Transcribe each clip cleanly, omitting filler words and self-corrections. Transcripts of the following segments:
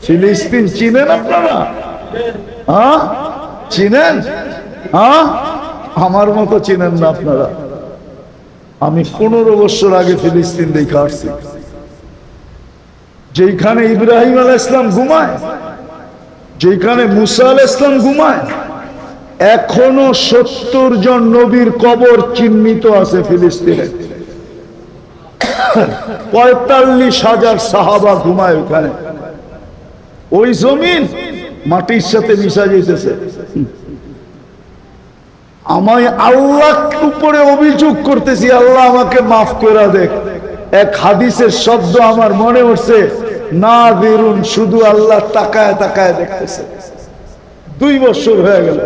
ফিলিস্তিন চিনেন আপনারা? হ্যাঁ চিনেন? হ্যাঁ আমার মতো চিনেন না আপনারা। আমি 15 বছর আগে ফিলিস্তিন দেখে আসছি, যেখানে ইব্রাহিম আলাইহিস সালাম ঘুমায়, যেখানে মুসা আলাইহিস সালাম ঘুমায়, এখনো 70 জন নবীর কবর চিহ্নিত আছে ফিলিস্তিনে। 45,000 সাহাবা ঘুমায় ওখানে। ওই জমিন মাটির সাথে মিশা যেতেছে। আমি আল্লাহ উপরে অভিযোগ করতেছি, আল্লাহ আমাকে মাফ করে দেখ। এক হাদিসের শব্দ আমার মনে উঠছে, না বেরুন, শুধু আল্লাহ তাকায় তাকায় দেখতেছে। 2 বছর হয়ে গেল,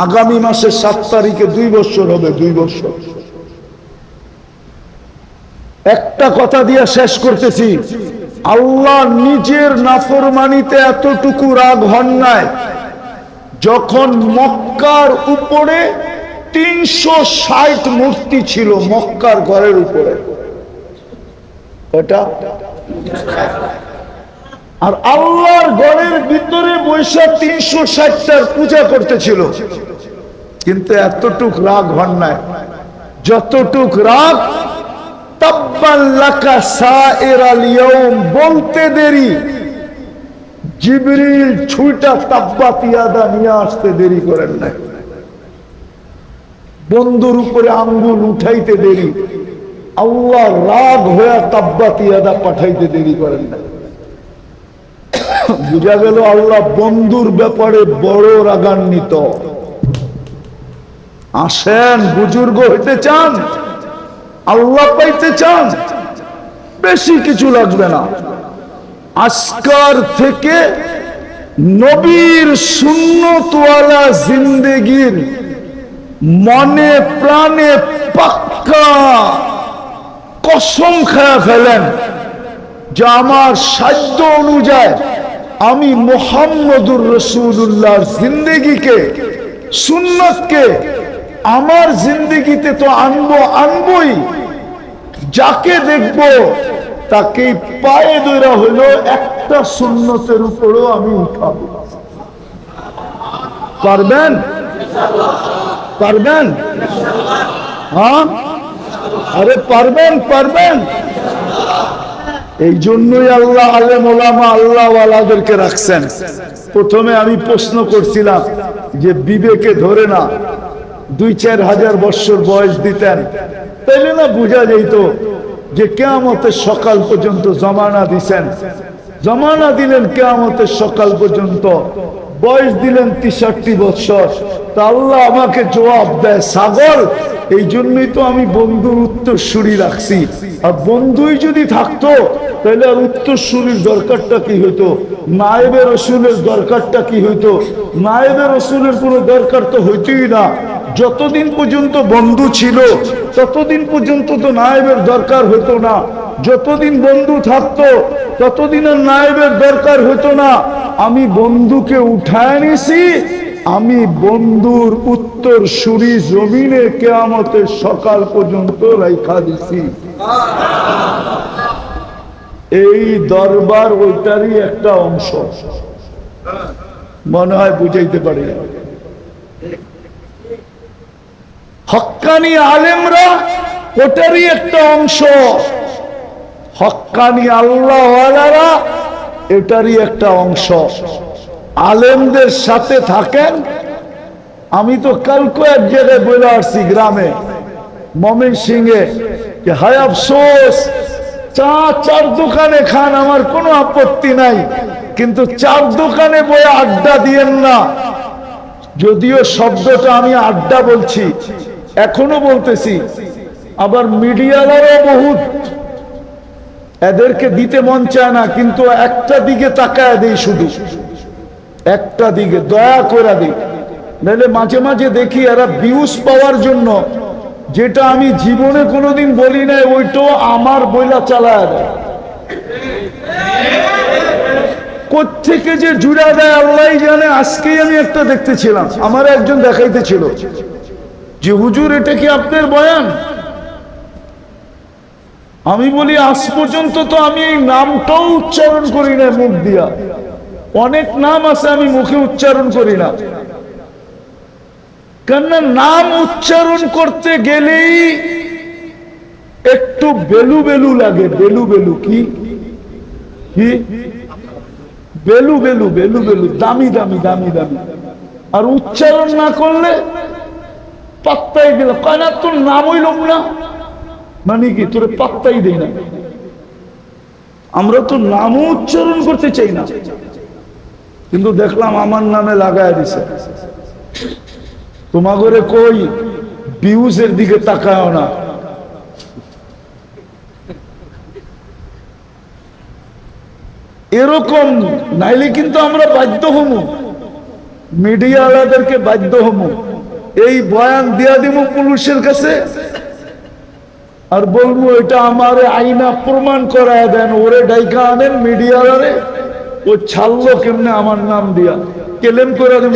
আগামী মাসের 7 তারিখে 2 বছর হবে। 2 বছর। একটা কথা দিয়া শেষ করতেছি, আল্লাহ নিজের নাফরমানিতে এতটুকু রাগ হন নাই, যখন মক্কার উপরে 360 মূর্তি ছিল, মক্কার ঘরের উপরে ওটা, আর আল্লাহর ঘরের ভিতরে বৈশা 360টার পূজা করতেছিল, কিন্তু এতটুক রাগ হন নাই যতটুক রাগ তাব্বান লাকা সাইরাল ইয়াউম বলতে দেরি, জিবরিল ছুঁটা তাব্বাত ইয়াদা নিয়ে আসতে দেরি করেন নাই, বন্ধুর উপরে আঙ্গুল উঠাইতে দেরি, আল্লাহ রাগ হয়ে তাব্বাত ইয়াদা পাঠাইতে দেরি করেন নাই। বুঝা গেল আল্লাহ বন্ধুর ব্যাপারে বড় রাগান্বিত। আসেন, বুজুর্গ হইতে চান, আল্লাহ পাইতে চান, বেশি কিছু লাগবে না। আজকার থেকে নবীর সুন্নতওয়ালা জিন্দেগির মনে প্রাণে পাক্কা কসম খায়া ফেলেন যে আমার সাধ্য অনুযায়ী আমি মুহাম্মদুর রাসূলুল্লাহর জিন্দেগিকে, সুন্নতকে আমার জিন্দেগিতে তো আনবই, যাকে দেখব তাকে পায়ে ধরা হলো একটা সুন্নতের উপরও আমি উঠাবো। পারবেন? পারবেন? হ্যাঁ, আরে পারবেন, পারবেন। এই জন্যই আল্লাহ আলেম ওলামা আল্লাহ ওয়ালাদেরকে রাখছেন। প্রথমে আমি প্রশ্ন করছিলাম যে বিবেকে ধরে না 2-4 হাজার বছর বয়স দিতেন, তাইলে না বোঝা যেত যে কিয়ামতের সকাল পর্যন্ত জমানা দিছেন। জমানা দিলেন কিয়ামতের সকাল পর্যন্ত, বয়স দিলেন 63 বছর। তা আল্লাহ আমাকে জবাব দেয়, ছাগল, এই জন্যই তো আমি বন্ধুর উত্তরসূরি রাখছি। আর বন্ধুই যদি থাকতো তাহলে আর উত্তরসূরির দরকারটা কি হইতো? নায়েবে রসুলের দরকারটা কি হইতো? নায়েবে রসুলের কোনো দরকার তো হইতই না। যতদিন পর্যন্ত বন্ধু ছিল ততদিন পর্যন্ত তো নায়েবের দরকার হতো না। যতদিন বন্ধু থাকতো ততদিন আর নায়েবের দরকার হতো না। আমি বন্ধুকে উঠায় নিছি, আমি বন্ধুর উত্তরসূরি জমিনে কিয়ামতের সকাল পর্যন্ত রাইখা দিছি। এই দরবার ওইটারই একটা অংশ, মনে হয় বুঝাইতে পারি না। হক্কানি আলেমরা ওটারই একটা অংশ, হক্কানি আল্লাহওয়ালারা এটারই একটা অংশ। আলেমদের সাথে থাকেন। আমি তো কালকে এক জায়গায় বলে আসছি, গ্রামে ময়মনসিংহে, যে হায় আফসোস, চার দোকানে খান, আমার কোনো আপত্তি নাই, কিন্তু 4 দোকানে বয়ে আড্ডা দিয়েন না। যদিও শব্দটা আমি আড্ডা বলছি, এখনো বলতেছি, আবার মিডিয়ালারও বহুত, এদেরকে দিতে মন চায় না, কিন্তু একটা দিকে তাকায় দেই, শুধু একটা দিকে দয়া করে দিই। নাহলে মাঝে মাঝে দেখি এরা ভিউজ পাওয়ার জন্য যেটা আমি জীবনে কোনোদিন বলি নাই, ওইটাও আমার বইলা চালায় দেয়। কোত্থেকে যে জুড়া দেয় আল্লাহ জানে। আজকেই আমি একটা দেখতেছিলাম, আমার একজন দেখাইতেছিল যে হুজুর এটা কি আপনার বয়ান? আমি বলি আজ পর্যন্ত তো আমি এই নামটাও উচ্চারণ করি না মুখ দিয়া। অনেক নাম আছে আমি মুখে উচ্চারণ করি না, কেননা নাম উচ্চারণ করতে গেলেই একটু বেলু বেলু লাগে। বেলু বেলু কি কি বেলু বেলু বেলু বেলু, দামি দামি দামি দামি। আর উচ্চারণ না করলে পাত্তাই দিল কয় না, তোর নাম হইল না, মানে কি তোরে পাত্তাই দেই না। আমরা তো নামও উচ্চারণ করতে চাই না, কিন্তু দেখলাম আমার নামে লাগায় দিছে। তোমাগরে কই ভিউজের দিকে তাকায় না, এরকম নাইলে কিন্তু আমরা বাধ্য হম, মিডিয়া ওয়ালাদেরকে বাধ্য হম এই বয়ান দিয়া দিব পুলিশের কাছে, আর বলবো এটা আমার আইনা প্রমাণ করায় দেন, ওরে ডাইকা আনেন মিডিয়ারে, ও ছাড়লো কেমনে আমার নাম দিয়া, কেলেম করে দেব।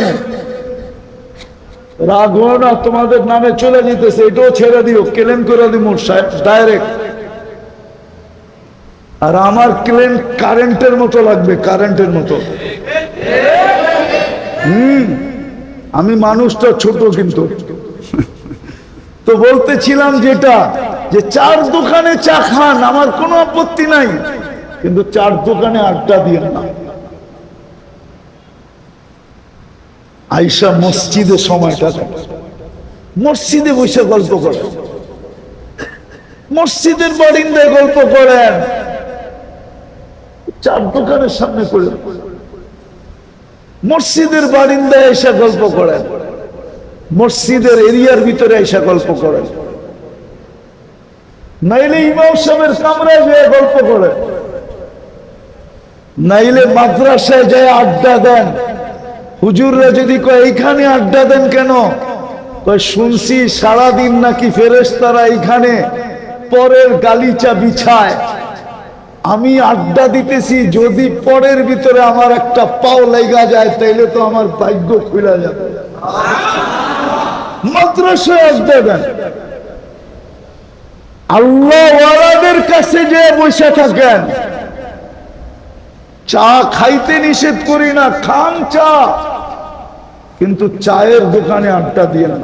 রাগ হয় না, তোমাদের নামে চলে যেতেছে, এটাও ছেড়ে দিও, কেলেম করে দিব ডাইরেক্ট। আর আমার ক্লেম কারেন্টের মতো লাগবে, কারেন্টের মতো। আমি মানুষটা ছোট, কিন্তু তো বলতেছিলাম যেটা, যে চার দোকানে চা খান, আমার কোনো আপত্তি নাই, কিন্তু চার দোকানে আড্ডা দিয়েন না। আইসা মসজিদে সময়টা মসজিদে বসে গল্প করেন, মসজিদের বারিন্দায় গল্প করেন, চার দোকানের সামনে করে মসজিদের বারিন্দায় এসে গল্প করেন, মসজিদের এরিয়ার ভিতরে এসে গল্প করেন, নাইলে ইমাম সাহেবের কামরায় যেয়ে গল্প করেন, নাইলে মাদ্রাসায় যায় আড্ডা দেন। হুজুররা যদি কয় এইখানে আড্ডা দেন কেন, কয় শুনছি সারাদিন নাকি ফেরেশতারা এইখানে পরের গালিচা বিছায়, আমি আড্ডা দিতেছি, যদি পরের ভিতরে আমার একটা পাও লাগা যায় তাইলে তো আমার ভাগ্য খুলে যাবে। মাদ্রাসায় আড্ডা দেন, আল্লাহ ওয়ালাদের কাছে যে বসে থাকেন। চা খাইতে নিষেধ করি না, খান চা, কিন্তু চায়ের দোকানে আড্ডা দিয়ে না।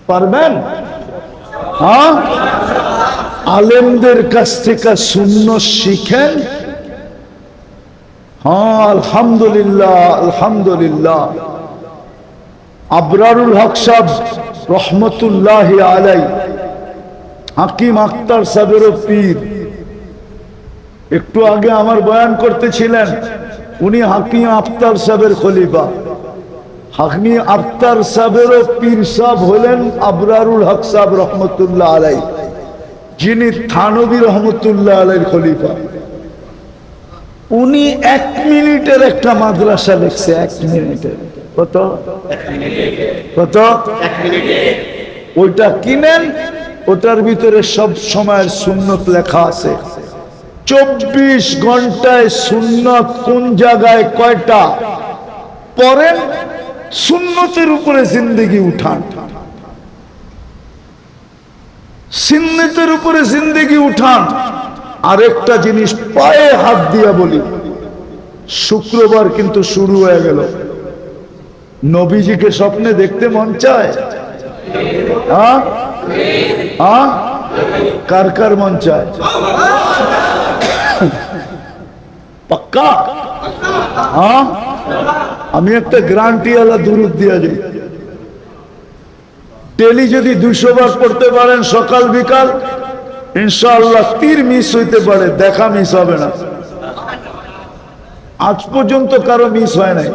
পারবেন? হ্যাঁ, আলেমদের কাছ থেকে সুন্নাত শিখেন। হ্যাঁ, আলহামদুলিল্লাহ আলহামদুলিল্লাহ। আবরারুল হক সাহেব রহমতুল্লাহ আলাই, হাকিম আখতার সাহেবের পীর, একটু আগে আমার বয়ান করতেছিলেন, উনি হাকিম আখতার সাহেবের খলিফা। হাকিম আখতার সাহেবের পীর সাহেব হলেন আবরারুল হক সাহেব রহমতুল্লাহ আলাই, যিনি থানবী রহমতুল্লাহ আলাইর খলিফা। উনি 1 মিনিটের একটা মাদ্রাসা লিখছে, 1 মিনিটের। কত কত? 1 মিনিটে। ওইটা কিনেন, ওটার ভিতরে সব সময়ের সুন্নত লেখা আছে। 24 ঘন্টায় সুন্নত কোন জায়গায় কয়টা পড়েন, সুন্নতের উপরে জিন্দেগি উঠান, সুন্নতের উপরে জিন্দেগি উঠান। আরেকটা জিনিস পায়ে হাত দিয়া বলি, শুক্রবার কিন্তু শুরু হয়ে গেল। নবীজিকে স্বপ্নে দেখতে মন চায়? কার কার মন চায়? পাক্কা? আমি একটা গ্যারান্টি আলা দুরূদ দিয়া যাই, ডেলি যদি 200 বার পড়তে পারেন সকাল বিকাল, ইনশাআল্লাহ তীর মিস হইতে পারে, দেখা মিস হবে না। আজ পর্যন্ত কারো মিস হয় নাই।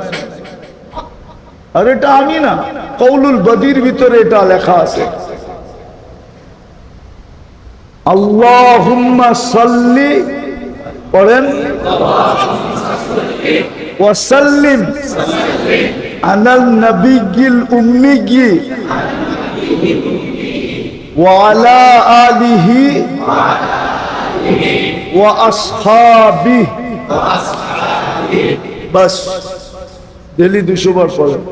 আর এটা আমি না, কৌলুল বদির ভিতরে এটা লেখা আছে। আল্লাহুম্মা সাল্লি, পড়েন, ওয়া সাল্লিম আলাল নবিয়্যিল উম্মিয়্যি ওয়া আলা আলিহি ওয়া আসহাবিহি। বাস, ডেলি 200 বার পড়েন,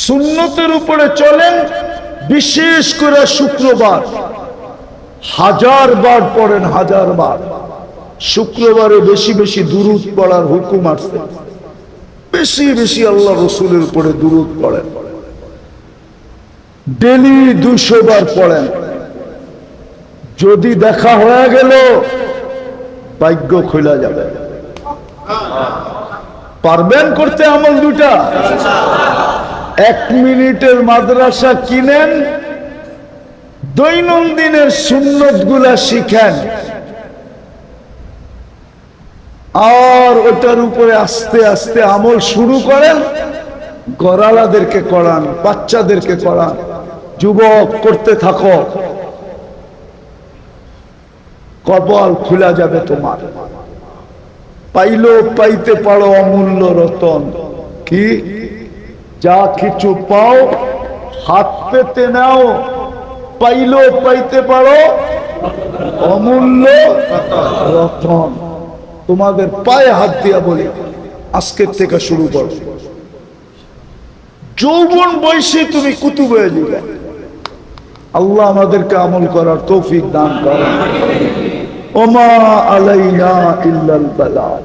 সুন্নতের উপরে চলেন, বিশেষ করে শুক্রবার 1000 বার পড়েন, 1000 বার। শুক্রবারে বেশি বেশি দুরূদ পড়ার হুকুম আছে, বেশি বেশি আল্লাহ রসুলের উপরে দুরূদ পড়েন। ডেলি 200 বার পড়েন। যদি দেখা হয়ে গেল ভাগ্য খোলা যাবে। পারবেন করতে আমল দুটা? 1 মিনিটের মাদ্রাসা কিনেন, দৈনন্দিনের সুন্নত গুলা শিখেন, আর ওটার উপরে আস্তে আস্তে আমল শুরু করেন। গড়ালাদেরকে করান, বাচ্চাদেরকে করান, যুবক করতে থাকো, কপাল খোলা যাবে তোমার। পাইলো পাইতে পারো অমূল্য রতন। কি যা কিছু পাও হাত পেতে নাও, পাইলো পাইতে পারো অমূল্য রতন। তোমাদের পায়ে হাত দিয়া বলি, আজকের থেকে শুরু করো। যৌবন বয়সে তুমি কুতুব হয়ে যাবে। আল্লাহ আমাদেরকে আমল করার তৌফিক দান করেন। ওমা আলাইনা ইল্লাল বালাগ।